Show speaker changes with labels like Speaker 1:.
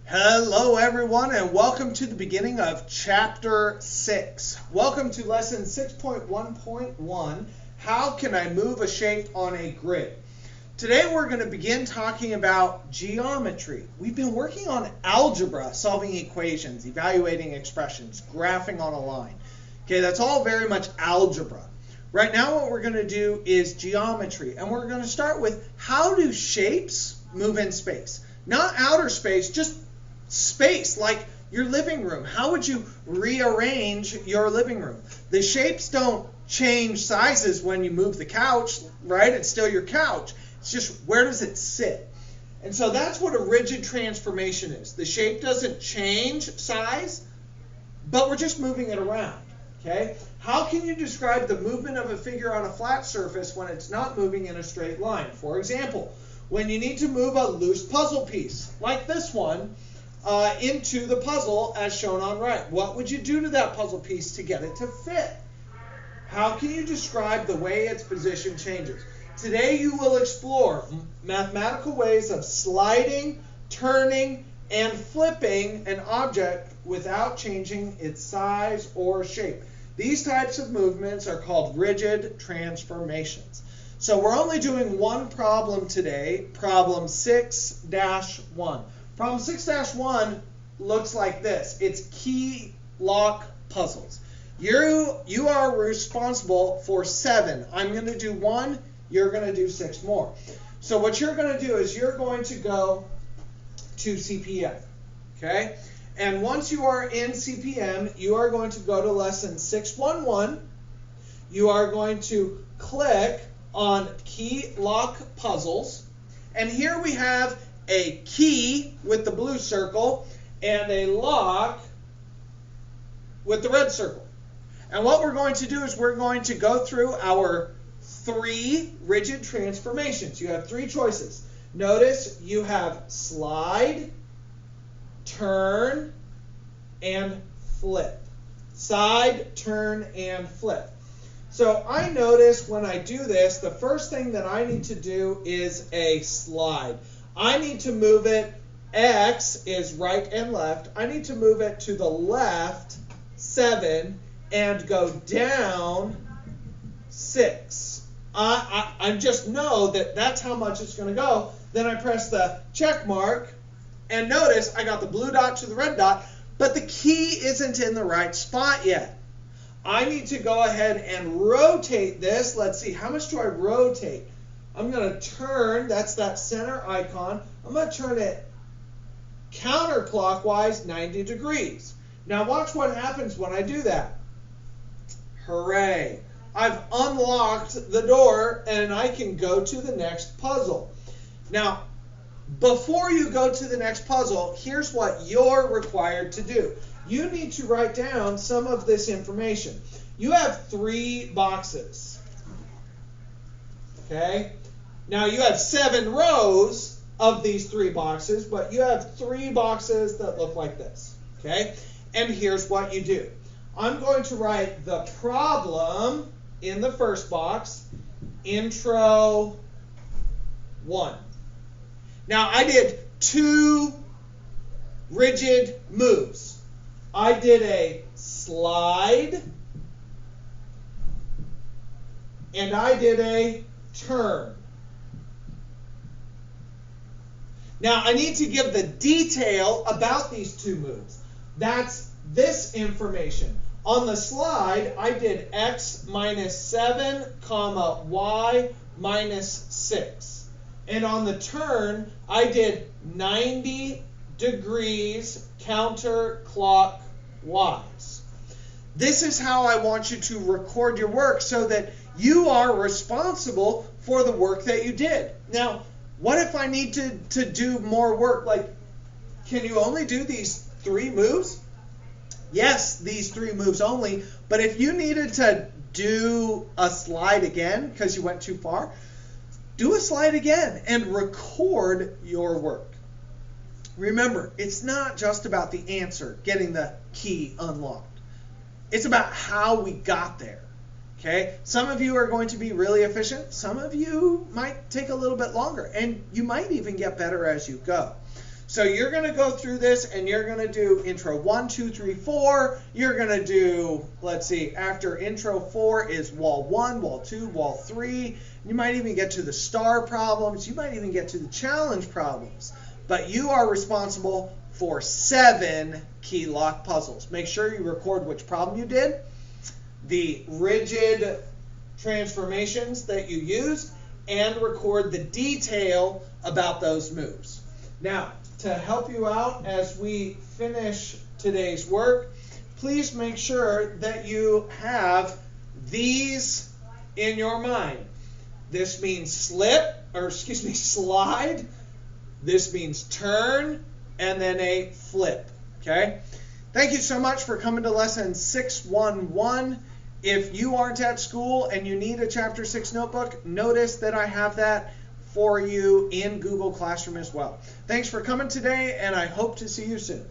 Speaker 1: Hello everyone and welcome to the beginning of Chapter 6. Welcome to Lesson 6.1.1, How Can I Move a Shape on a Grid? Today we're going to begin talking about geometry. We've been working on algebra, solving equations, evaluating expressions, graphing on a line. Okay, that's all very much algebra. Right now what we're going to do is geometry, and we're going to start with how do shapes move in space? Not outer space, just space, like your living room. How would you rearrange your living room? The shapes don't change sizes when you move the couch, right? It's still your couch. It's just where does it sit? And so that's what a rigid transformation is. The shape doesn't change size, but we're just moving it around. Okay? How can you describe the movement of a figure on a flat surface when it's not moving in a straight line? For example, when you need to move a loose puzzle piece, like this one, into the puzzle as shown on right. What would you do to that puzzle piece to get it to fit? How can you describe the way its position changes? Today you will explore mathematical ways of sliding, turning, and flipping an object without changing its size or shape. These types of movements are called rigid transformations. So we're only doing one problem today, problem 6-1. Problem 6-1 looks like this. It's key lock puzzles. You are responsible for 7. I'm going to do 1. You're going to do 6 more. So what you're going to do is you're going to go to CPM. Okay? And once you are in CPM, you are going to go to lesson 611. You are going to click on key lock puzzles. And here we have a key with the blue circle and a lock with the red circle. And what we're going to do is we're going to go through our 3 rigid transformations. You have 3 choices. Notice you have slide, turn, and flip. Side, turn, and flip. So I notice when I do this, the first thing that I need to do is a slide. I need to move it, X is right and left, I need to move it to the left 7 and go down 6. I just know that that's how much it's going to go. Then I press the check mark and notice I got the blue dot to the red dot, but the key isn't in the right spot yet. I need to go ahead and rotate this. Let's see, how much do I rotate? I'm going to turn, that's that center icon. I'm going to turn it counterclockwise 90 degrees. Now watch what happens when I do that. Hooray. I've unlocked the door and I can go to the next puzzle. Now, before you go to the next puzzle, here's what you're required to do. You need to write down some of this information. You have 3 boxes. Okay? Now you have 7 rows of these 3 boxes, but you have 3 boxes that look like this. Okay? And here's what you do. I'm going to write the problem in the first box, intro 1. Now I did 2 rigid moves. I did a slide and I did a turn. Now I need to give the detail about these 2 moves. That's this information. On the slide, I did x minus 7, y minus 6. And on the turn, I did 90 degrees counterclockwise. This is how I want you to record your work so that you are responsible for the work that you did. Now, what if I need to do more work? Like, can you only do these 3 moves? Yes, these 3 moves only. But if you needed to do a slide again because you went too far, do a slide again and record your work. Remember, it's not just about the answer, getting the key unlocked. It's about how we got there. Okay? Some of you are going to be really efficient. Some of you might take a little bit longer, and you might even get better as you go. So you're going to go through this and you're going to do intro 1, 2, 3, 4. You're going to do, let's see, after intro 4 is wall 1, wall 2, wall 3. You might even get to the star problems. You might even get to the challenge problems. But you are responsible for 7 key lock puzzles. Make sure you record which problem you did, the rigid transformations that you used, and record the detail about those moves. Now, to help you out as we finish today's work, please make sure that you have these in your mind. This means slide. This means turn, and then a flip. Okay? Thank you so much for coming to lesson 611. If you aren't at school and you need a Chapter 6 notebook, notice that I have that for you in Google Classroom as well. Thanks for coming today, and I hope to see you soon.